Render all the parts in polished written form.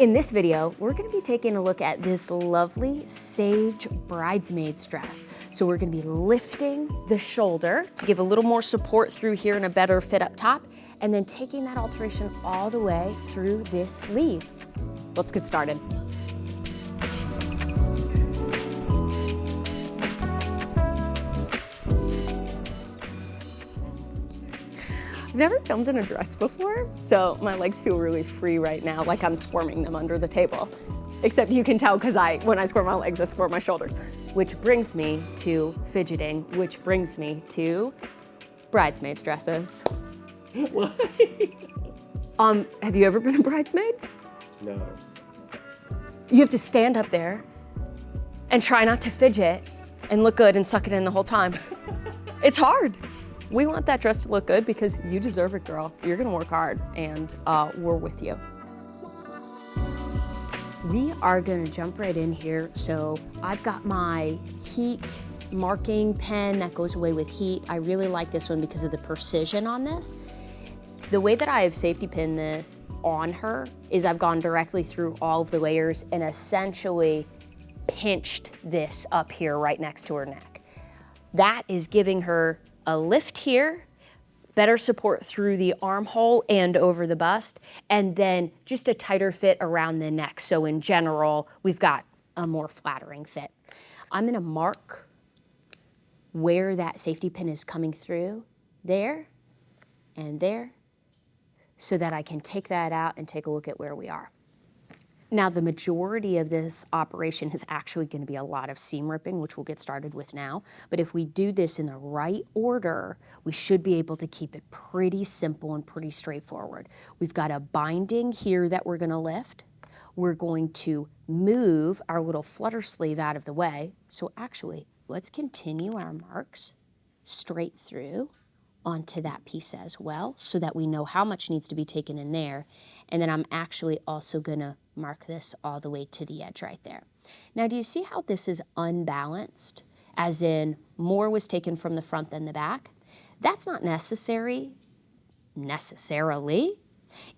In this video, we're gonna be taking a look at this lovely sage bridesmaid's dress. So we're gonna be lifting the shoulder to give a little more support through here and a better fit up top, and then taking that alteration all the way through this sleeve. Let's get started. I've never filmed in a dress before, so my legs feel really free right now, like I'm squirming them under the table. Except you can tell because when I squirm my legs, I squirm my shoulders. Which brings me to fidgeting, which brings me to bridesmaids' dresses. Why? Have you ever been a bridesmaid? No. You have to stand up there and try not to fidget and look good and suck it in the whole time. It's hard. We want that dress to look good because you deserve it, girl. You're gonna work hard, and we're with you. We are gonna jump right in here. So I've got my heat marking pen that goes away with heat. I really like this one because of the precision on this. The way that I have safety pinned this on her is I've gone directly through all of the layers and essentially pinched this up here right next to her neck. That is giving her a lift here, better support through the armhole and over the bust, and then just a tighter fit around the neck. So in general, we've got a more flattering fit. I'm gonna mark where that safety pin is coming through, there and there, so that I can take that out and take a look at where we are. Now, the majority of this operation is actually going to be a lot of seam ripping, which we'll get started with now. But if we do this in the right order, we should be able to keep it pretty simple and pretty straightforward. We've got a binding here that we're going to lift. We're going to move our little flutter sleeve out of the way. So actually, let's continue our marks straight through onto that piece as well, so that we know how much needs to be taken in there. And then I'm actually also gonna mark this all the way to the edge right there. Now, do you see how this is unbalanced? As in, more was taken from the front than the back? That's not necessarily.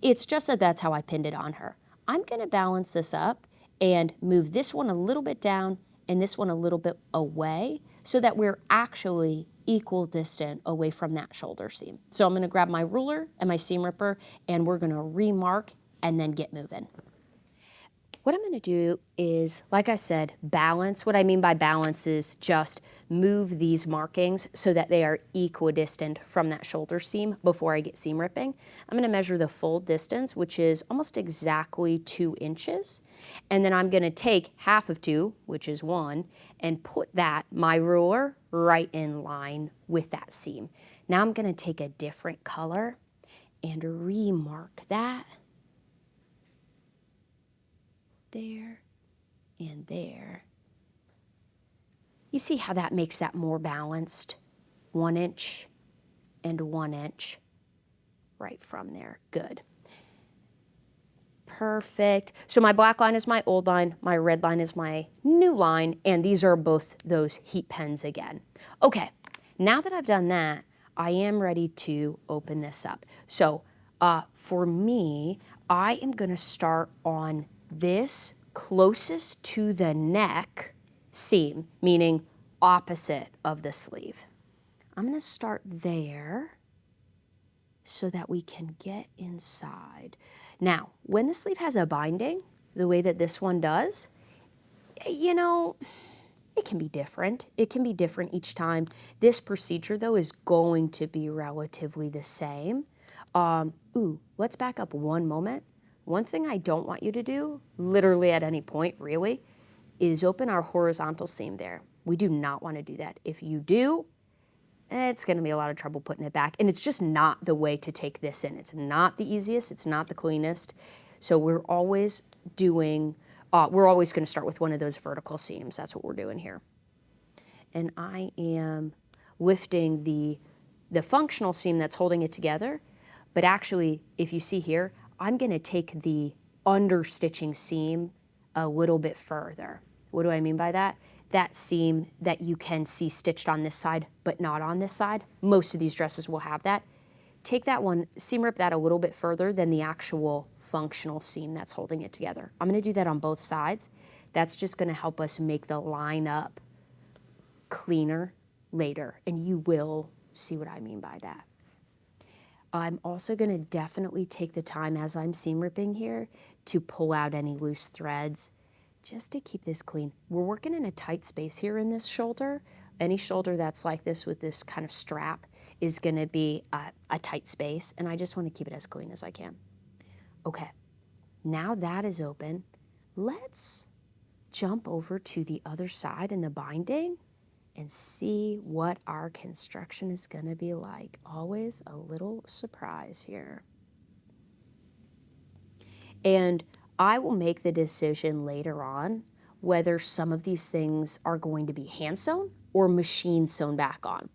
It's just that that's how I pinned it on her. I'm gonna balance this up and move this one a little bit down and this one a little bit away, so that we're actually equal distant away from that shoulder seam. So I'm gonna grab my ruler and my seam ripper, and we're gonna remark and then get moving. What I'm gonna do is, like I said, balance. What I mean by balance is just move these markings so that they are equidistant from that shoulder seam before I get seam ripping. I'm gonna measure the full distance, which is almost exactly 2 inches. And then I'm gonna take half of 2, which is 1, and put that, my ruler, right in line with that seam. Now I'm gonna take a different color and remark that. There and there. You see how that makes that more balanced? 1 inch and 1 inch right from there. Good. Perfect. So my black line is my old line, my red line is my new line, and these are both those heat pens again. Okay, now that I've done that, I am ready to open this up. So for me, I am gonna start on this closest to the neck seam, meaning opposite of the sleeve. I'm gonna start there so that we can get inside. Now, when the sleeve has a binding, the way that this one does, you know, it can be different. It can be different each time. This procedure, though, is going to be relatively the same. Let's back up one moment. One thing I don't want you to do, literally at any point, really, is open our horizontal seam there. We do not want to do that. If you do, it's going to be a lot of trouble putting it back. And it's just not the way to take this in. It's not the easiest. It's not the cleanest. So we're always going to start with one of those vertical seams. That's what we're doing here. And I am lifting the functional seam that's holding it together. But actually, if you see here, I'm going to take the understitching seam a little bit further. What do I mean by that? That seam that you can see stitched on this side, but not on this side. Most of these dresses will have that. take that one, seam rip that a little bit further than the actual functional seam that's holding it together. I'm gonna do that on both sides. That's just gonna help us make the line up cleaner later, and you will see what I mean by that. I'm also gonna definitely take the time as I'm seam ripping here to pull out any loose threads just to keep this clean. We're working in a tight space here in this shoulder. Any shoulder that's like this with this kind of strap is gonna be a tight space, and I just wanna keep it as clean as I can. Okay, now that is open, let's jump over to the other side in the binding and see what our construction is gonna be like. Always a little surprise here. And I will make the decision later on whether some of these things are going to be hand sewn or machine sewn back on.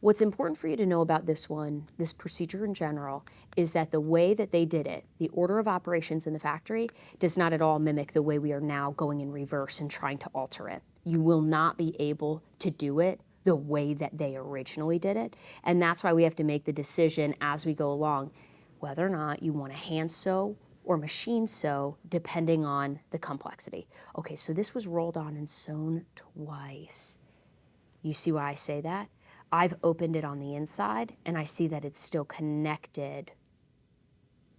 What's important for you to know about this one, this procedure in general, is that the way that they did it, the order of operations in the factory, does not at all mimic the way we are now going in reverse and trying to alter it. You will not be able to do it the way that they originally did it. And that's why we have to make the decision as we go along, whether or not you want to hand sew or machine sew, depending on the complexity. Okay, so this was rolled on and sewn twice. You see why I say that? I've opened it on the inside, and I see that it's still connected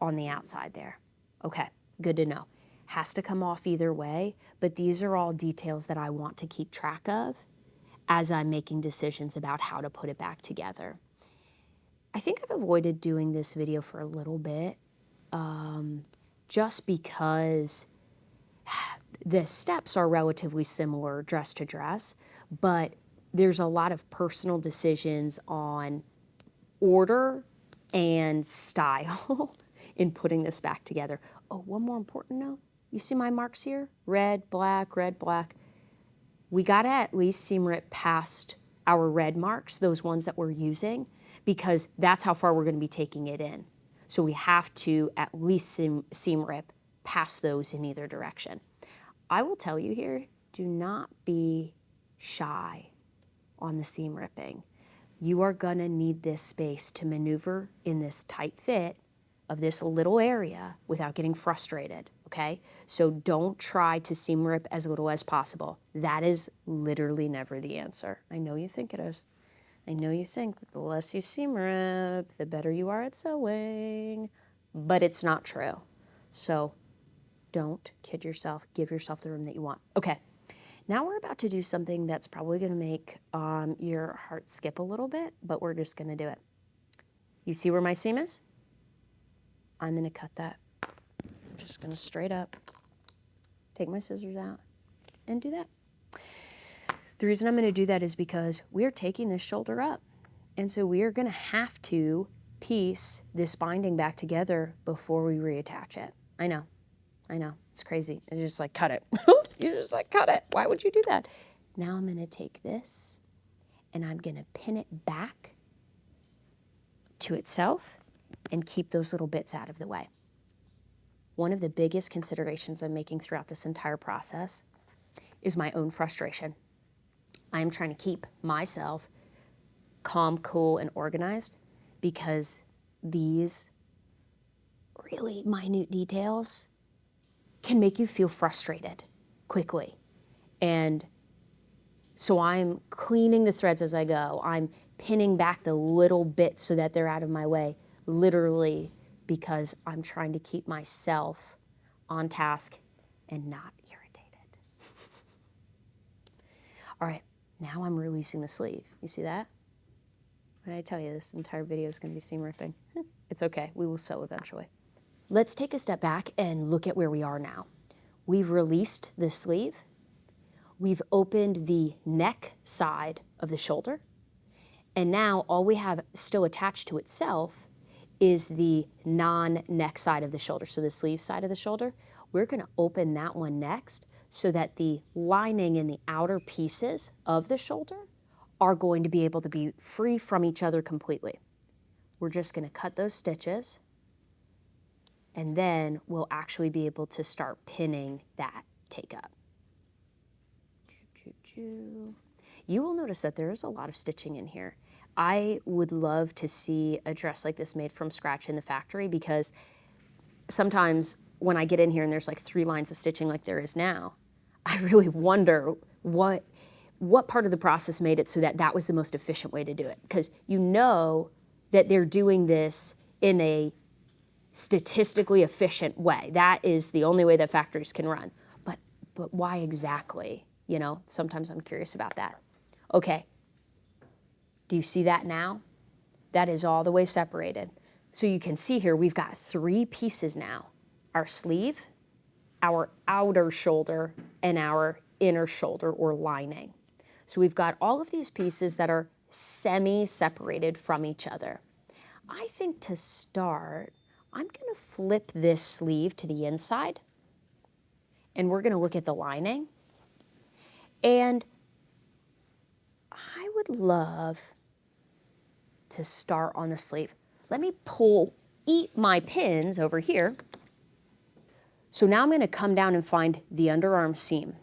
on the outside there. Okay, good to know. Has to come off either way, but these are all details that I want to keep track of as I'm making decisions about how to put it back together. I think I've avoided doing this video for a little bit, just because the steps are relatively similar dress to dress, but there's a lot of personal decisions on order and style in putting this back together. Oh, one more important note. You see my marks here? Red, black, red, black. We gotta at least seam rip past our red marks, those ones that we're using, because that's how far we're gonna be taking it in. So we have to at least seam rip past those in either direction. I will tell you here, do not be shy on the seam ripping. You are gonna need this space to maneuver in this tight fit of this little area without getting frustrated, okay? So don't try to seam rip as little as possible. That is literally never the answer. I know you think it is. I know you think the less you seam rip, the better you are at sewing, but it's not true. So don't kid yourself, give yourself the room that you want. Okay. Now we're about to do something that's probably gonna make your heart skip a little bit, but we're just gonna do it. You see where my seam is? I'm gonna cut that. I'm just gonna straight up take my scissors out and do that. The reason I'm gonna do that is because we're taking this shoulder up. And so we are gonna have to piece this binding back together before we reattach it. I know, it's crazy. It's just like, cut it. You just like, cut it. Why would you do that? Now I'm gonna take this and I'm gonna pin it back to itself and keep those little bits out of the way. One of the biggest considerations I'm making throughout this entire process is my own frustration. I am trying to keep myself calm, cool, and organized because these really minute details can make you feel frustrated quickly. And so I'm cleaning the threads as I go. I'm pinning back the little bits so that they're out of my way, literally because I'm trying to keep myself on task and not irritated. All right, now I'm releasing the sleeve. You see that? What did I tell you? This entire video is going to be seam ripping. It's okay, we will sew eventually. Let's take a step back and look at where we are now. We've released the sleeve. We've opened the neck side of the shoulder. And now all we have still attached to itself is the non-neck side of the shoulder, so the sleeve side of the shoulder. We're gonna open that one next so that the lining and the outer pieces of the shoulder are going to be able to be free from each other completely. We're just gonna cut those stitches, and then we'll actually be able to start pinning that take up. You will notice that there is a lot of stitching in here. I would love to see a dress like this made from scratch in the factory, because sometimes when I get in here and there's like 3 lines of stitching like there is now, I really wonder what part of the process made it so that that was the most efficient way to do it. Because you know that they're doing this in a statistically efficient way. That is the only way that factories can run. But why exactly? You know, sometimes I'm curious about that. Okay, do you see that now? That is all the way separated. So you can see here we've got 3 pieces now. Our sleeve, our outer shoulder, and our inner shoulder or lining. So we've got all of these pieces that are semi-separated from each other. I think to start, I'm going to flip this sleeve to the inside, and we're going to look at the lining. And I would love to start on the sleeve. Let me eat my pins over here. So now I'm going to come down and find the underarm seam.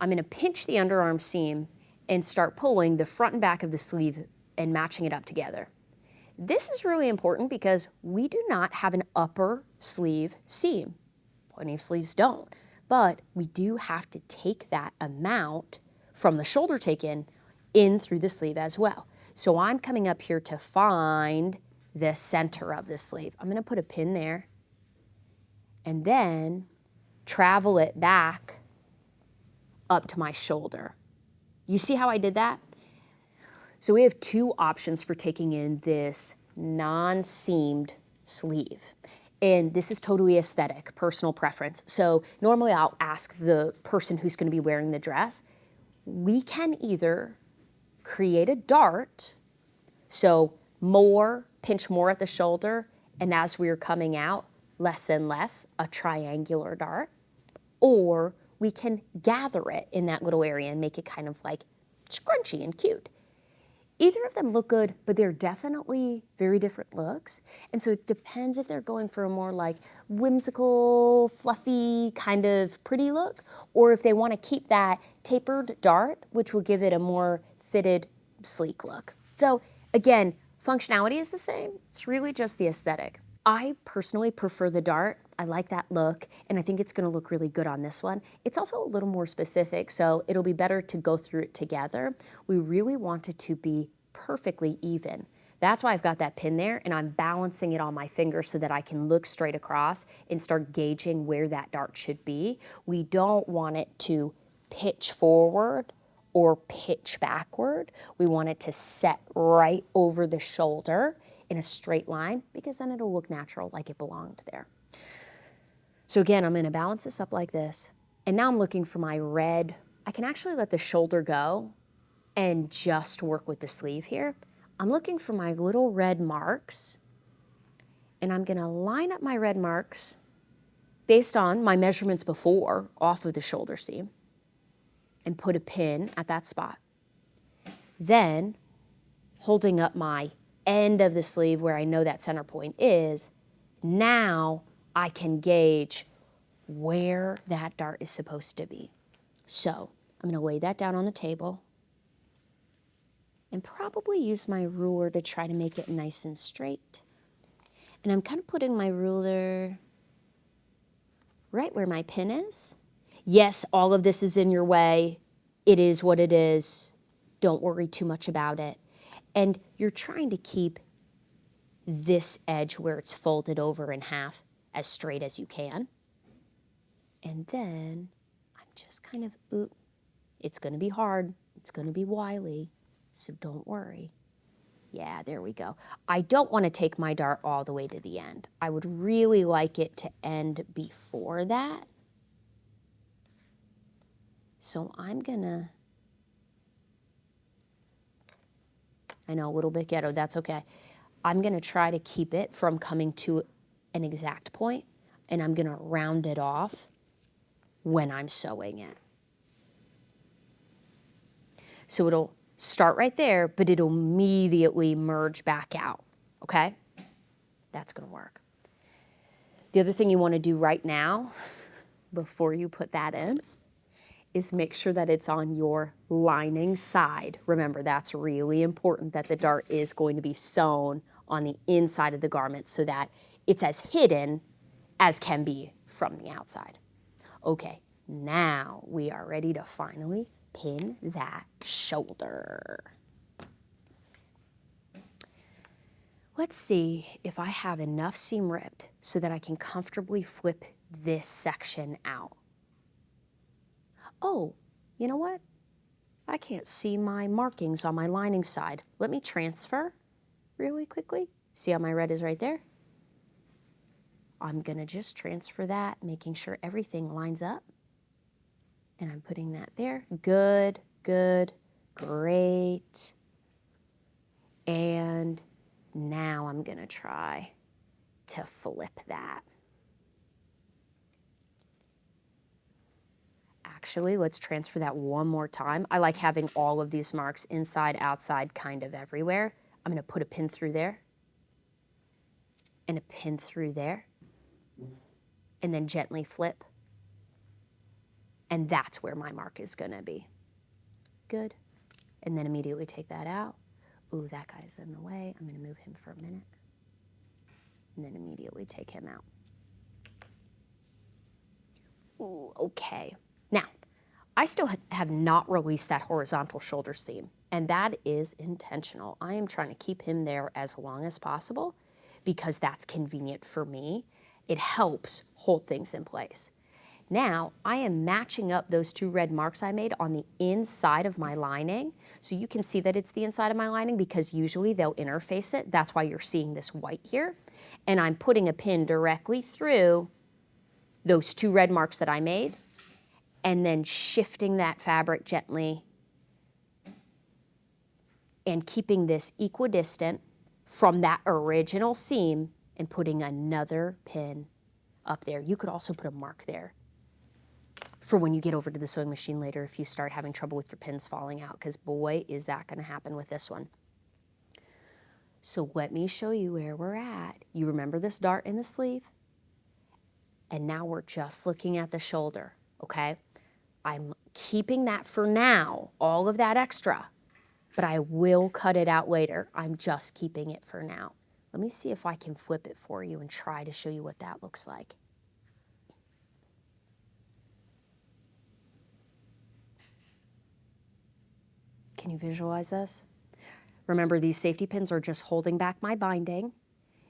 I'm going to pinch the underarm seam and start pulling the front and back of the sleeve and matching it up together. This is really important because we do not have an upper sleeve seam. Plenty of sleeves don't. But we do have to take that amount from the shoulder take in through the sleeve as well. So I'm coming up here to find the center of the sleeve. I'm going to put a pin there and then travel it back up to my shoulder. You see how I did that? So we have 2 options for taking in this non-seamed sleeve. And this is totally aesthetic, personal preference. So normally I'll ask the person who's going to be wearing the dress. We can either create a dart, so pinch more at the shoulder, and as we're coming out, less and less, a triangular dart, or we can gather it in that little area and make it kind of like scrunchy and cute. Either of them look good, but they're definitely very different looks. And so it depends if they're going for a more like whimsical, fluffy, kind of pretty look, or if they want to keep that tapered dart, which will give it a more fitted, sleek look. So again, functionality is the same. It's really just the aesthetic. I personally prefer the dart. I like that look, and I think it's going to look really good on this one. It's also a little more specific, so it'll be better to go through it together. We really want it to be perfectly even. That's why I've got that pin there, and I'm balancing it on my finger so that I can look straight across and start gauging where that dart should be. We don't want it to pitch forward or pitch backward. We want it to set right over the shoulder in a straight line, because then it'll look natural, like it belonged there. So again, I'm going to balance this up like this. And now I'm looking for my red. I can actually let the shoulder go and just work with the sleeve here. I'm looking for my little red marks, and I'm going to line up my red marks based on my measurements before off of the shoulder seam and put a pin at that spot. Then, holding up my end of the sleeve where I know that center point is, now I can gauge where that dart is supposed to be. So I'm going to lay that down on the table and probably use my ruler to try to make it nice and straight. And I'm kind of putting my ruler right where my pin is. Yes, all of this is in your way. It is what it is. Don't worry too much about it. And you're trying to keep this edge where it's folded over in half as straight as you can. And then I'm just kind of, it's going to be hard. It's going to be wily, so don't worry. Yeah, there we go. I don't want to take my dart all the way to the end. I would really like it to end before that. So I'm gonna, I know, a little bit ghetto, that's okay. I'm gonna try to keep it from coming to an exact point, and I'm gonna round it off when I'm sewing it. So it'll start right there, but it'll immediately merge back out, okay? That's gonna work. The other thing you wanna do right now, before you put that in, is make sure that it's on your lining side. Remember, that's really important that the dart is going to be sewn on the inside of the garment so that it's as hidden as can be from the outside. Okay, now we are ready to finally pin that shoulder. Let's see if I have enough seam ripped so that I can comfortably flip this section out. Oh, you know what? I can't see my markings on my lining side. Let me transfer really quickly. See how my red is right there? I'm gonna just transfer that, making sure everything lines up. And I'm putting that there. Good, good, great. And now I'm gonna try to flip that. Actually, let's transfer that one more time. I like having all of these marks inside, outside, kind of everywhere. I'm gonna put a pin through there and a pin through there and then gently flip. And that's where my mark is gonna be. Good. And then immediately take that out. Ooh, that guy's in the way. I'm gonna move him for a minute. And then immediately take him out. Ooh, okay. Now, I still have not released that horizontal shoulder seam, and that is intentional. I am trying to keep him there as long as possible because that's convenient for me. It helps hold things in place. Now, I am matching up those two red marks I made on the inside of my lining. So you can see that it's the inside of my lining because usually they'll interface it. That's why you're seeing this white here. And I'm putting a pin directly through those two red marks that I made and then shifting that fabric gently and keeping this equidistant from that original seam and putting another pin up there. You could also put a mark there for when you get over to the sewing machine later if you start having trouble with your pins falling out, because boy, is that gonna happen with this one. So let me show you where we're at. You remember this dart in the sleeve? And now we're just looking at the shoulder, okay? I'm keeping that for now, all of that extra, but I will cut it out later. I'm just keeping it for now. Let me see if I can flip it for you and try to show you what that looks like. Can you visualize this? Remember, these safety pins are just holding back my binding.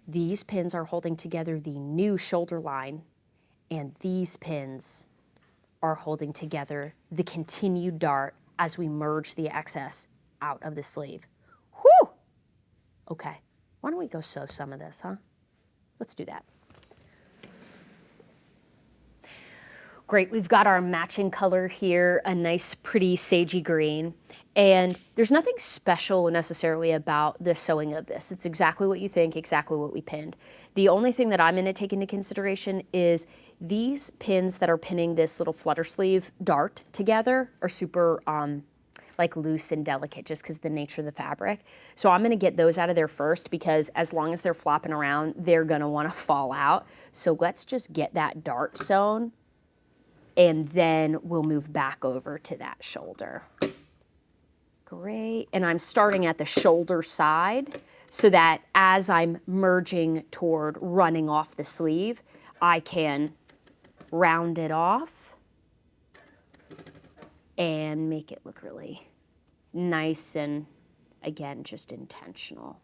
These pins are holding together the new shoulder line, and these pins are holding together the continued dart as we merge the excess out of the sleeve. Whew! Okay, why don't we go sew some of this, huh? Let's do that. Great, we've got our matching color here, a nice pretty sagey green. And there's nothing special necessarily about the sewing of this. It's exactly what you think, exactly what we pinned. The only thing that I'm going to take into consideration is these pins that are pinning this little flutter sleeve dart together are super like loose and delicate just because of the nature of the fabric. So I'm going to get those out of there first because as long as they're flopping around, they're going to want to fall out. So let's just get that dart sewn and then we'll move back over to that shoulder. Great, and I'm starting at the shoulder side so that as I'm merging toward running off the sleeve, I can round it off and make it look really nice and, again, just intentional.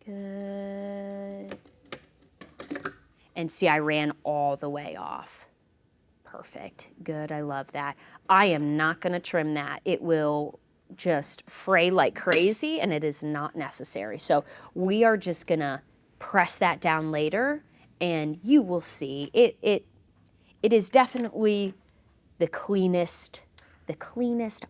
Good. And see, I ran all the way off. Perfect, good, I love that. I am not gonna trim that. It will just fray like crazy and it is not necessary. So we are just gonna press that down later and you will see it is definitely the cleanest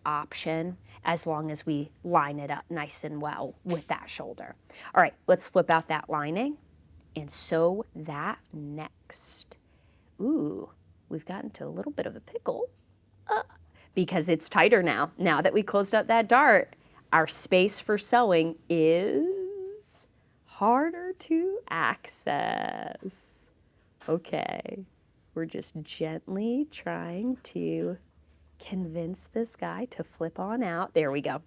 option as long as we line it up nice and well with that shoulder. All right, let's flip out that lining and sew that next. Ooh. We've gotten to a little bit of a pickle because it's tighter now. Now that we closed up that dart, our space for sewing is harder to access. Okay, We're just gently trying to convince this guy to flip on out. There we go.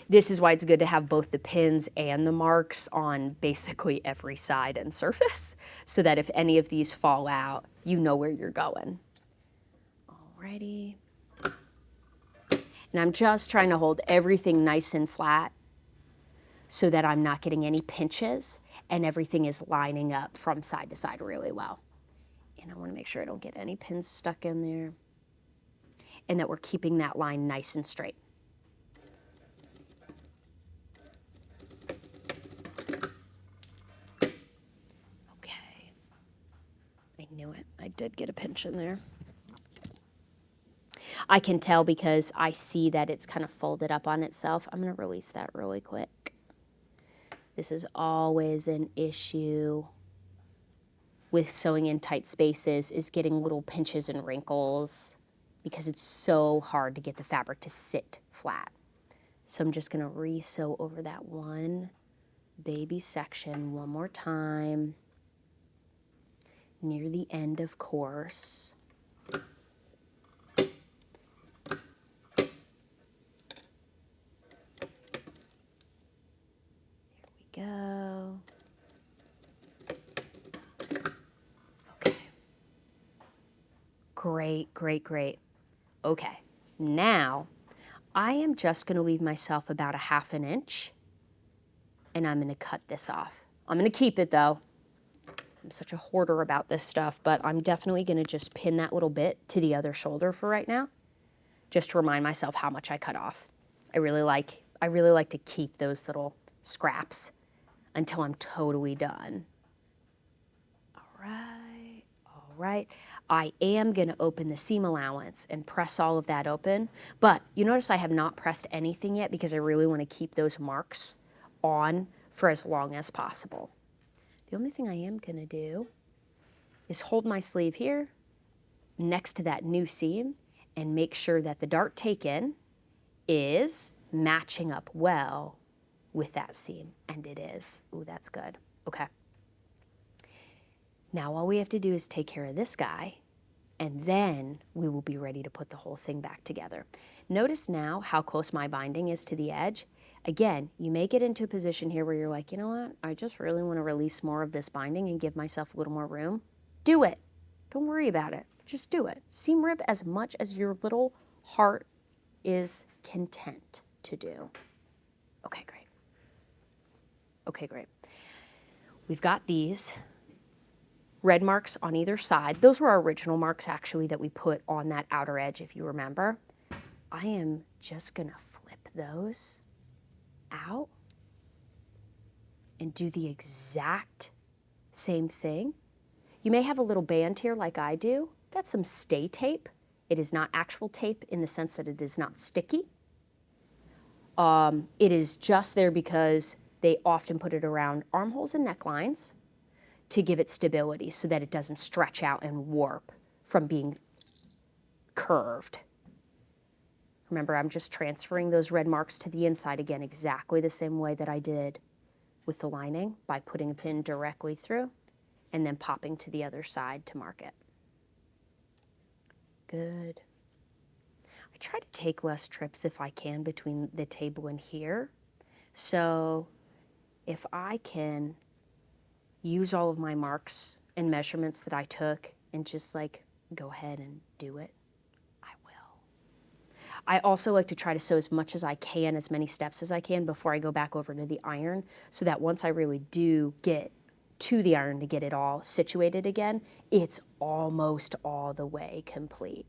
This is why it's good to have both the pins and the marks on basically every side and surface, so that if any of these fall out, you know where you're going. Alrighty. And I'm just trying to hold everything nice and flat so that I'm not getting any pinches and everything is lining up from side to side really well. And I want to make sure I don't get any pins stuck in there and that we're keeping that line nice and straight. Okay. I knew it. I did get a pinch in there. I can tell because I see that it's kind of folded up on itself. I'm going to release that really quick. This is always an issue with sewing in tight spaces, is getting little pinches and wrinkles because it's so hard to get the fabric to sit flat. So I'm just going to re-sew over that one baby section one more time near the end, of course. Go. Okay. Great, great, great. Okay, now I am just going to leave myself about a ½ an inch and I'm going to cut this off. I'm going to keep it though. I'm such a hoarder about this stuff, but I'm definitely going to just pin that little bit to the other shoulder for right now, just to remind myself how much I cut off. I really like to keep those little scraps until I'm totally done. All right. I am going to open the seam allowance and press all of that open, but you notice I have not pressed anything yet because I really want to keep those marks on for as long as possible. The only thing I am going to do is hold my sleeve here next to that new seam and make sure that the dart taken is matching up well with that seam, and it is. Ooh, that's good. Okay. Now all we have to do is take care of this guy, and then we will be ready to put the whole thing back together. Notice now how close my binding is to the edge. Again, you may get into a position here where you're like, you know what, I just really want to release more of this binding and give myself a little more room. Do it. Don't worry about it. Just do it. Seam rib as much as your little heart is content to do. Okay, great. Okay, great. We've got these red marks on either side. Those were our original marks, actually, that we put on that outer edge, if you remember. I am just going to flip those out and do the exact same thing. You may have a little band here like I do. That's some stay tape. It is not actual tape in the sense that it is not sticky. It is just there because they often put it around armholes and necklines to give it stability so that it doesn't stretch out and warp from being curved. Remember, I'm just transferring those red marks to the inside again, exactly the same way that I did with the lining, by putting a pin directly through and then popping to the other side to mark it. Good. I try to take less trips if I can between the table and here. So if I can use all of my marks and measurements that I took and just like go ahead and do it, I will. I also like to try to sew as much as I can, as many steps as I can before I go back over to the iron, so that once I really do get to the iron to get it all situated again, it's almost all the way complete.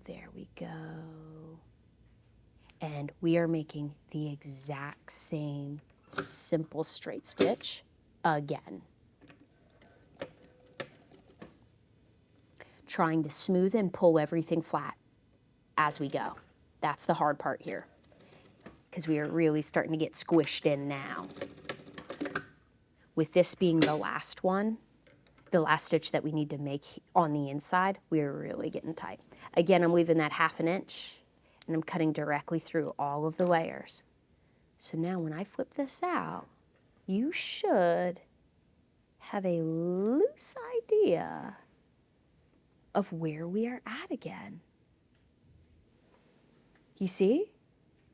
There we go. And we are making the exact same simple straight stitch again. Trying to smooth and pull everything flat as we go. That's the hard part here, because we are really starting to get squished in now. With this being the last one, the last stitch that we need to make on the inside, we're really getting tight. Again, I'm leaving that ½ an inch, and I'm cutting directly through all of the layers. So now when I flip this out, you should have a loose idea of where we are at again. You see?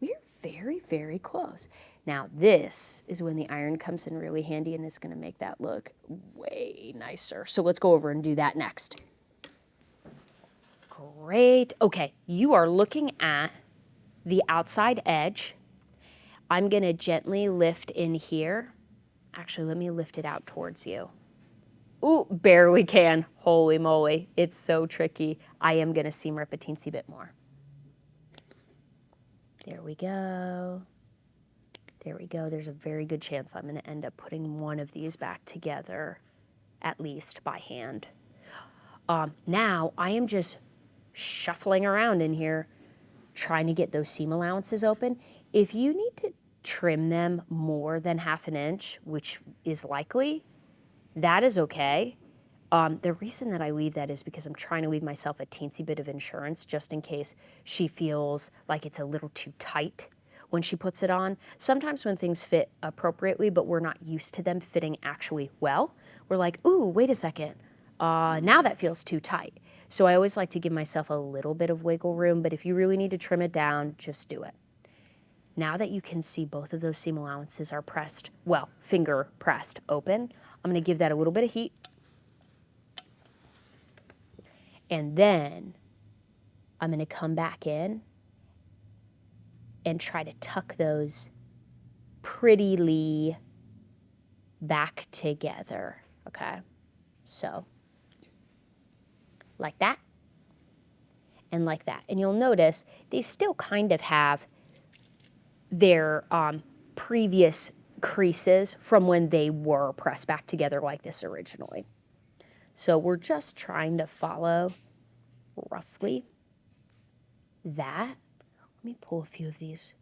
We are very, very close. Now this is when the iron comes in really handy and is going to make that look way nicer. So let's go over and do that next. Great. Okay, you are looking at the outside edge. I'm going to gently lift in here. Actually, let me lift it out towards you. Ooh, barely can. Holy moly, it's so tricky. I am going to seam rip a teensy bit more. There we go. There we go. There's a very good chance I'm going to end up putting one of these back together, at least by hand. Now I am just shuffling around in here, trying to get those seam allowances open. If you need to trim them more than 1/2 inch, which is likely, that is okay. The reason that I leave that is because I'm trying to leave myself a teensy bit of insurance just in case she feels like it's a little too tight when she puts it on. Sometimes when things fit appropriately, but we're not used to them fitting actually well, we're like, ooh, wait a second, now that feels too tight. So I always like to give myself a little bit of wiggle room, but if you really need to trim it down, just do it. Now that you can see both of those seam allowances are pressed, well, finger pressed open, I'm gonna give that a little bit of heat. And then I'm gonna come back in and try to tuck those prettily back together, okay? So, like that, and like that. And you'll notice they still kind of have their previous creases from when they were pressed back together like this originally. So we're just trying to follow roughly that. Let me pull a few of these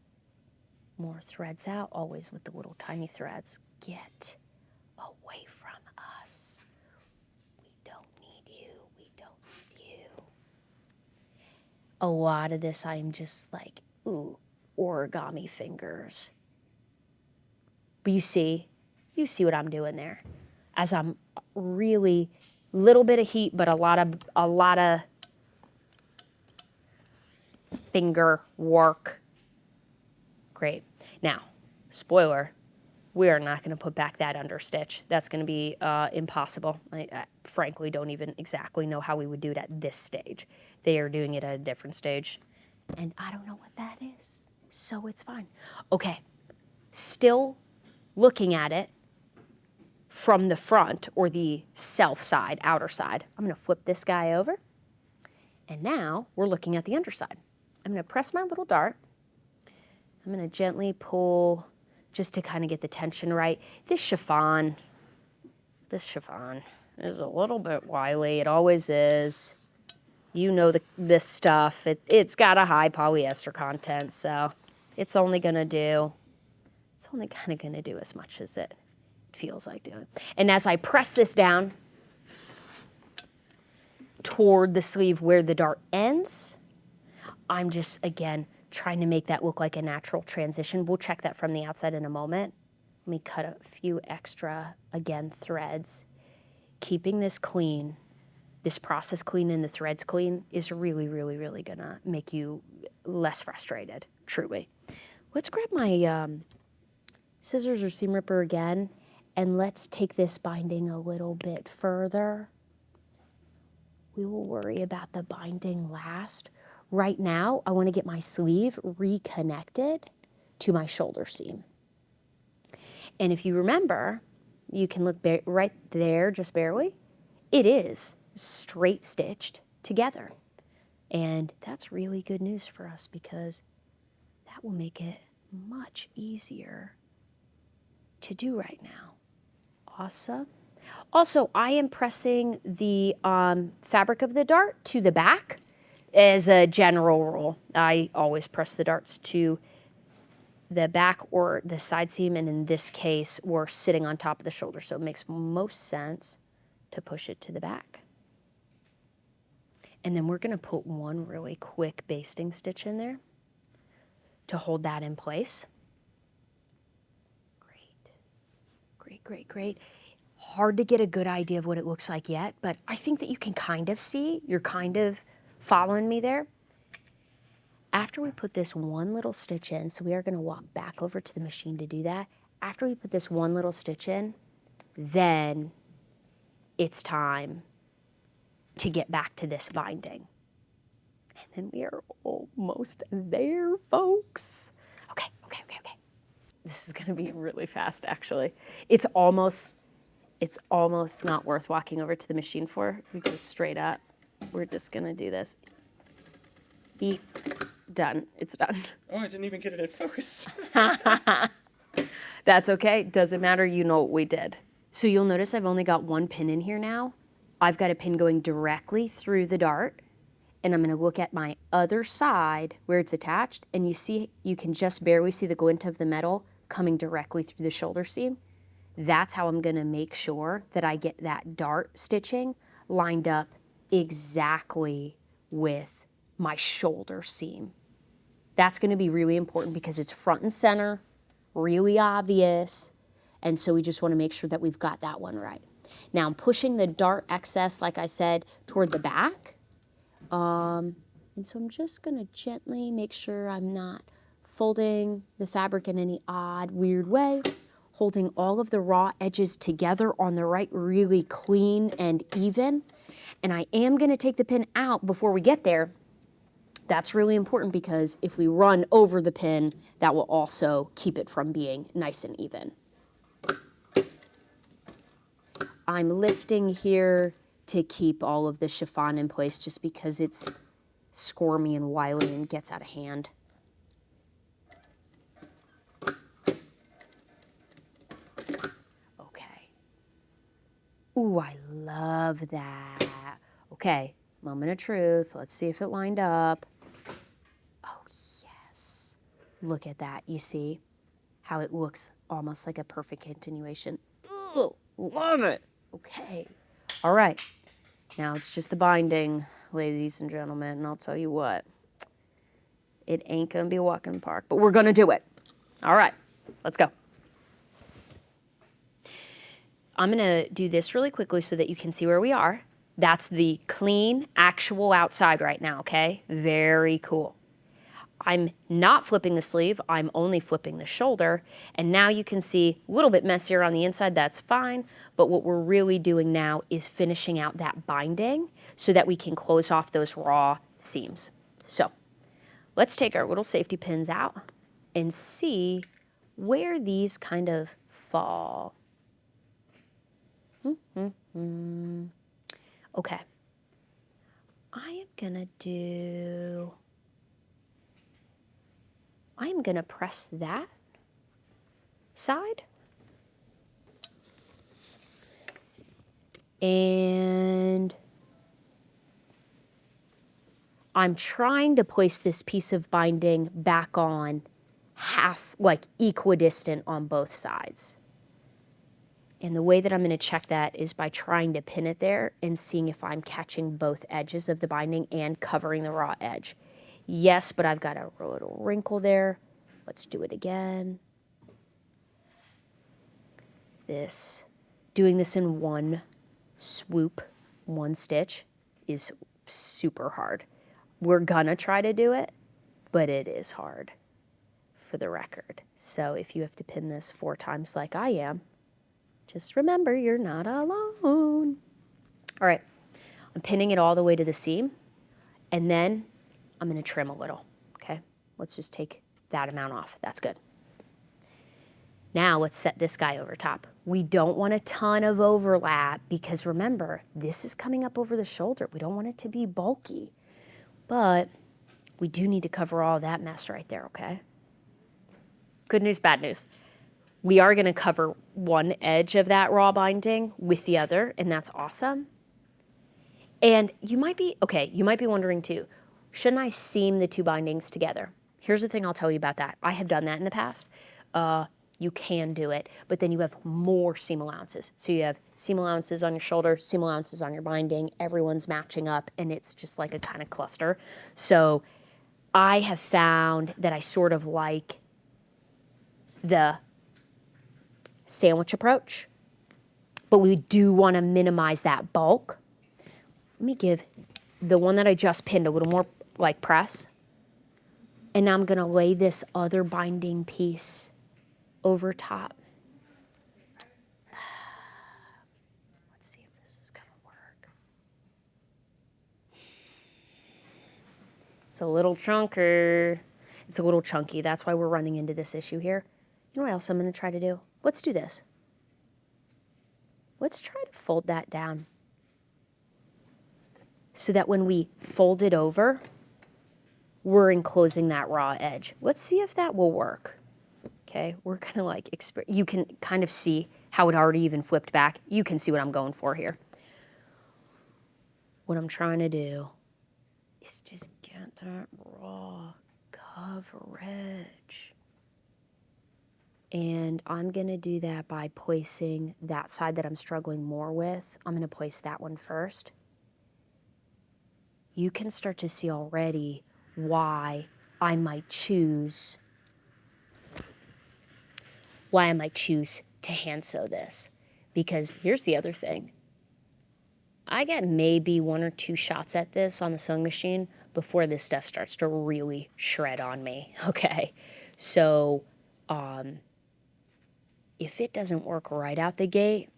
more threads out, always with the little tiny threads. Get away from us. We don't need you. We don't need you. A lot of this I am just like, ooh, origami fingers. But you see what I'm doing there. As I'm really, little bit of heat, but a lot of finger work. Great. Now, spoiler, we are not going to put back that understitch. That's going to be impossible. I frankly don't even exactly know how we would do it at this stage. They are doing it at a different stage, and I don't know what that is, so it's fine. Okay, still looking at it from the front or the self side, outer side. I'm going to flip this guy over, and now we're looking at the underside. I'm going to press my little dart. I'm going to gently pull just to kind of get the tension right. This chiffon is a little bit wily. It always is. You know this stuff. It's got a high polyester content, so it's only kind of going to do as much as it feels like doing. And as I press this down toward the sleeve where the dart ends, I'm just, again, trying to make that look like a natural transition. We'll check that from the outside in a moment. Let me cut a few extra, again, threads. Keeping this clean, this process clean and the threads clean is really, really, really gonna make you less frustrated, truly. Let's grab my scissors or seam ripper again, and let's take this binding a little bit further. We will worry about the binding last. Right now, I want to get my sleeve reconnected to my shoulder seam. And if you remember, you can look right there, just barely. It is straight stitched together. And that's really good news for us because that will make it much easier to do right now. Awesome. Also, I am pressing the fabric of the dart to the back. As a general rule, I always press the darts to the back or the side seam, and in this case, we're sitting on top of the shoulder, so it makes most sense to push it to the back. And then we're going to put one really quick basting stitch in there to hold that in place. Great. great, great. Hard to get a good idea of what it looks like yet, but I think that you can kind of see. You're kind of following me there. After we put this one little stitch in, so we are gonna walk back over to the machine to do that. After we put this one little stitch in, then it's time to get back to this binding. And then we are almost there, folks. Okay. This is gonna be really fast, actually. It's almost not worth walking over to the machine for, because straight up, we're just gonna do this. Beep, done, it's done. Oh, I didn't even get it in focus. That's okay, doesn't matter, you know what we did. So you'll notice I've only got one pin in here now. I've got a pin going directly through the dart, and I'm gonna look at my other side where it's attached, and you can just barely see the glint of the metal coming directly through the shoulder seam. That's how I'm gonna make sure that I get that dart stitching lined up exactly with my shoulder seam. That's gonna be really important because it's front and center, really obvious, and so we just wanna make sure that we've got that one right. Now I'm pushing the dart excess, like I said, toward the back. And so I'm just gonna gently make sure I'm not folding the fabric in any odd, weird way, holding all of the raw edges together on the right, really clean and even. And I am gonna take the pin out before we get there. That's really important because if we run over the pin, that will also keep it from being nice and even. I'm lifting here to keep all of the chiffon in place just because it's squirmy and wily and gets out of hand. Okay. Ooh, I love that. Okay, moment of truth. Let's see if it lined up. Oh, yes. Look at that. You see how it looks almost like a perfect continuation. Ooh, love it. Okay. All right. Now it's just the binding, ladies and gentlemen, and I'll tell you what, it ain't gonna be a walk in the park, but we're gonna do it. All right, let's go. I'm gonna do this really quickly so that you can see where we are. That's the clean, actual outside right now, okay? Very cool. I'm not flipping the sleeve, I'm only flipping the shoulder, and now you can see a little bit messier on the inside, that's fine, but what we're really doing now is finishing out that binding so that we can close off those raw seams. So let's take our little safety pins out and see where these kind of fall. Okay, I am gonna press that side, and I'm trying to place this piece of binding back on like equidistant on both sides. And the way that I'm gonna check that is by trying to pin it there and seeing if I'm catching both edges of the binding and covering the raw edge. Yes, but I've got a little wrinkle there. Let's do it again. Doing this in one swoop, one stitch, is super hard. We're gonna try to do it, but it is hard, for the record. So if you have to pin this 4 times like I am, just remember you're not alone. All right, I'm pinning it all the way to the seam, and then I'm gonna trim a little, okay? Let's just take that amount off, that's good. Now let's set this guy over top. We don't want a ton of overlap because remember, this is coming up over the shoulder. We don't want it to be bulky, but we do need to cover all that mess right there, okay? Good news, bad news. We are gonna cover one edge of that raw binding with the other, and that's awesome. And you might be wondering too, shouldn't I seam the 2 bindings together? Here's the thing I'll tell you about that. I have done that in the past. You can do it, but then you have more seam allowances. So you have seam allowances on your shoulder, seam allowances on your binding, everyone's matching up, and it's just like a kind of cluster. So I have found that I sort of like the sandwich approach, but we do want to minimize that bulk. Let me give the one that I just pinned a little more like press. And now I'm going to lay this other binding piece over top. Let's see if this is going to work. It's a little chunker. It's a little chunky. That's why we're running into this issue here. You know what else I'm going to try to do? Let's do this. Let's try to fold that down so that when we fold it over, we're enclosing that raw edge. Let's see if that will work. Okay, we're gonna like, you can kind of see how it already even flipped back. You can see what I'm going for here. What I'm trying to do is just get that raw coverage. And I'm gonna do that by placing that side that I'm struggling more with. I'm gonna place that one first. You can start to see already why I might choose to hand sew this. Because here's the other thing. I get maybe 1 or 2 shots at this on the sewing machine before this stuff starts to really shred on me, okay? So if it doesn't work right out the gate,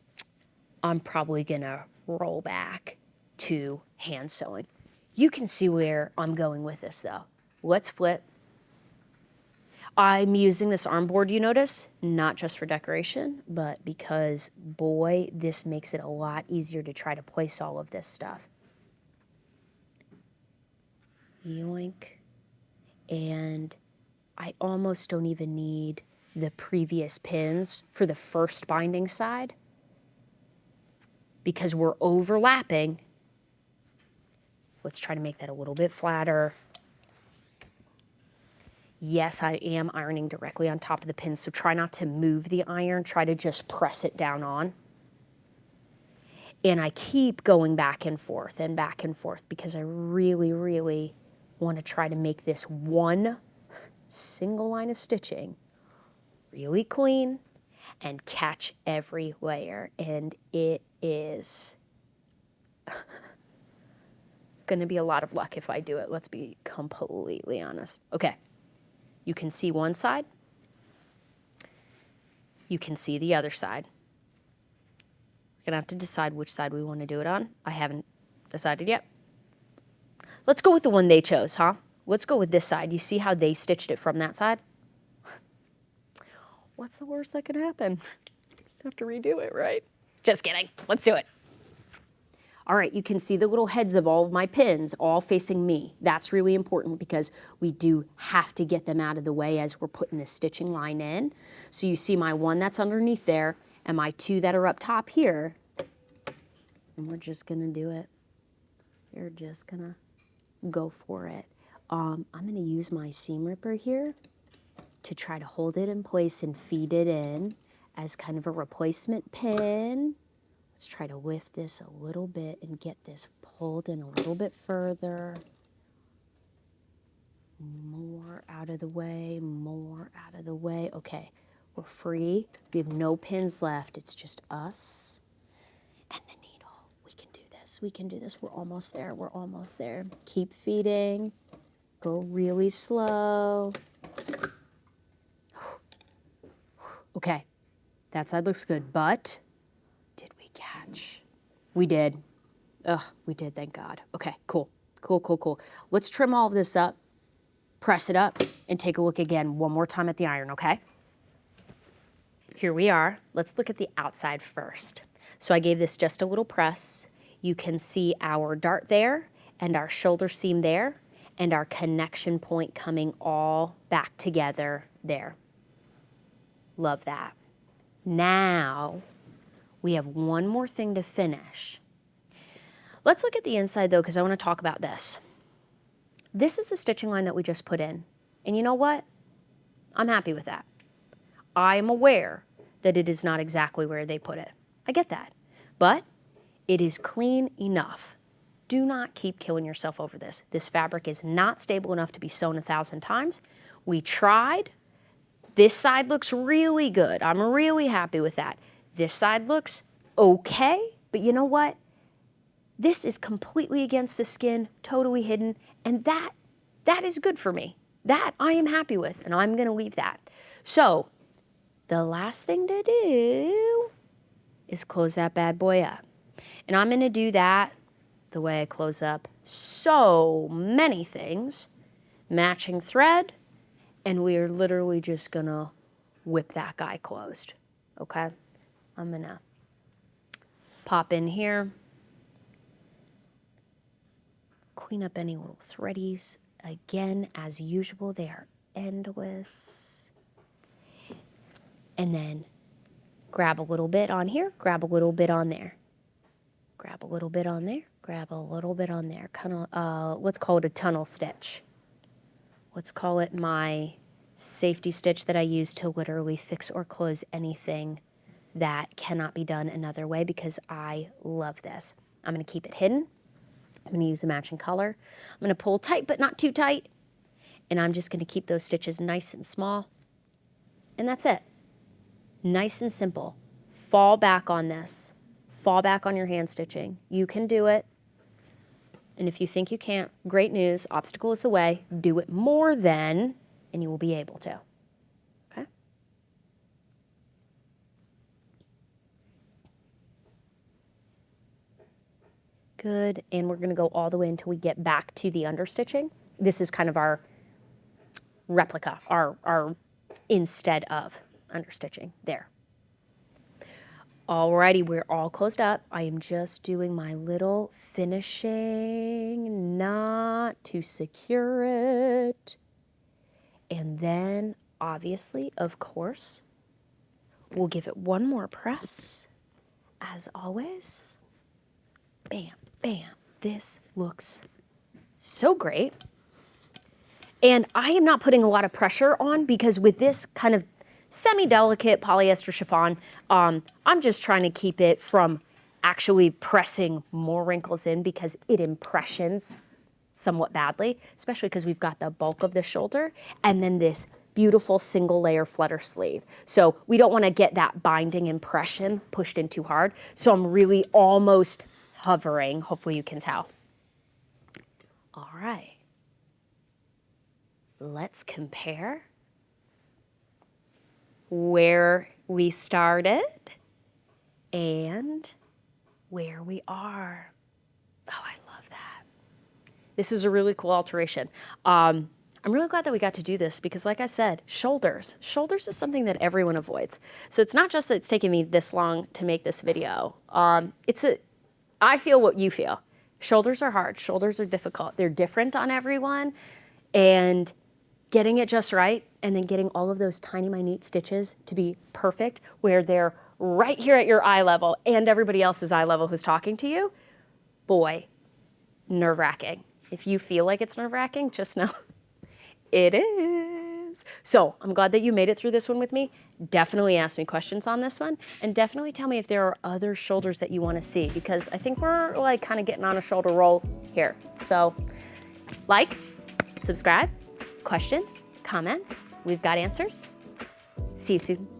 I'm probably gonna roll back to hand sewing. You can see where I'm going with this though. Let's flip. I'm using this arm board, you notice, not just for decoration, but because, boy, this makes it a lot easier to try to place all of this stuff. Yoink. And I almost don't even need the previous pins for the first binding side because we're overlapping. Let's try to make that a little bit flatter. Yes, I am ironing directly on top of the pin, so try not to move the iron. Try to just press it down on. And I keep going back and forth because I really, really want to try to make this one single line of stitching really clean and catch every layer. And it is going to be a lot of luck if I do it. Let's be completely honest. Okay. You can see one side. You can see the other side. We're going to have to decide which side we want to do it on. I haven't decided yet. Let's go with the one they chose, huh? Let's go with this side. You see how they stitched it from that side? What's the worst that could happen? Just have to redo it, right? Just kidding. Let's do it. All right, you can see the little heads of all of my pins all facing me. That's really important because we do have to get them out of the way as we're putting this stitching line in. So you see my one that's underneath there and my 2 that are up top here. And we're just gonna do it. You're just gonna go for it. I'm gonna use my seam ripper here to try to hold it in place and feed it in as kind of a replacement pin. Let's try to lift this a little bit and get this pulled in a little bit further. More out of the way, more out of the way. Okay, we're free. We have no pins left. It's just us and the needle. We can do this. We can do this. We're almost there. We're almost there. Keep feeding. Go really slow. Okay, that side looks good, but did we catch? We did. Ugh, we did, thank God. Okay, cool. Cool. Let's trim all of this up, press it up, and take a look again one more time at the iron, okay? Here we are. Let's look at the outside first. So I gave this just a little press. You can see our dart there, and our shoulder seam there, and our connection point coming all back together there. Love that. Now, we have one more thing to finish. Let's look at the inside though, because I want to talk about this. This is the stitching line that we just put in. And you know what? I'm happy with that. I am aware that it is not exactly where they put it. I get that. But it is clean enough. Do not keep killing yourself over this. This fabric is not stable enough to be sewn 1,000 times. We tried. This side looks really good. I'm really happy with that. This side looks okay, but you know what? This is completely against the skin, totally hidden, and that is good for me. That I am happy with, and I'm gonna leave that. So, the last thing to do is close that bad boy up. And I'm gonna do that the way I close up so many things. Matching thread, and we are literally just gonna whip that guy closed, okay? I'm gonna pop in here, clean up any little threadies. Again, as usual, they are endless. And then grab a little bit on here, grab a little bit on there. Grab a little bit on there, grab a little bit on there. Kind of, let's call it a tunnel stitch. Let's call it my safety stitch that I use to literally fix or close anything that cannot be done another way, because I love this. I'm gonna keep it hidden. I'm gonna use a matching color. I'm gonna pull tight, but not too tight. And I'm just gonna keep those stitches nice and small. And that's it. Nice and simple. Fall back on this. Fall back on your hand stitching. You can do it. And if you think you can't, great news. Obstacle is the way. Do it more then, and you will be able to. Okay? Good. And we're going to go all the way until we get back to the understitching. This is kind of our replica, our instead of understitching there. Alrighty, we're all closed up. I am just doing my little finishing knot to secure it. And then, obviously, of course, we'll give it one more press, as always. Bam, bam. This looks so great. And I am not putting a lot of pressure on, because with this kind of semi-delicate polyester chiffon, I'm just trying to keep it from actually pressing more wrinkles in, because it impressions somewhat badly, especially because we've got the bulk of the shoulder and then this beautiful single layer flutter sleeve. So we don't want to get that binding impression pushed in too hard. So I'm really almost hovering. Hopefully you can tell. All right. Let's compare where we started and where we are. Oh, I love that. This is a really cool alteration. I'm really glad that we got to do this, because like I said, shoulders. Shoulders is something that everyone avoids. So it's not just that it's taken me this long to make this video. I feel what you feel. Shoulders are hard. Shoulders are difficult. They're different on everyone. And getting it just right, and then getting all of those tiny, minute stitches to be perfect, where they're right here at your eye level and everybody else's eye level who's talking to you, boy, nerve-wracking. If you feel like it's nerve-wracking, just know it is. So I'm glad that you made it through this one with me. Definitely ask me questions on this one, and definitely tell me if there are other shoulders that you want to see, because I think we're like kind of getting on a shoulder roll here. So like, subscribe, questions, comments, we've got answers. See you soon.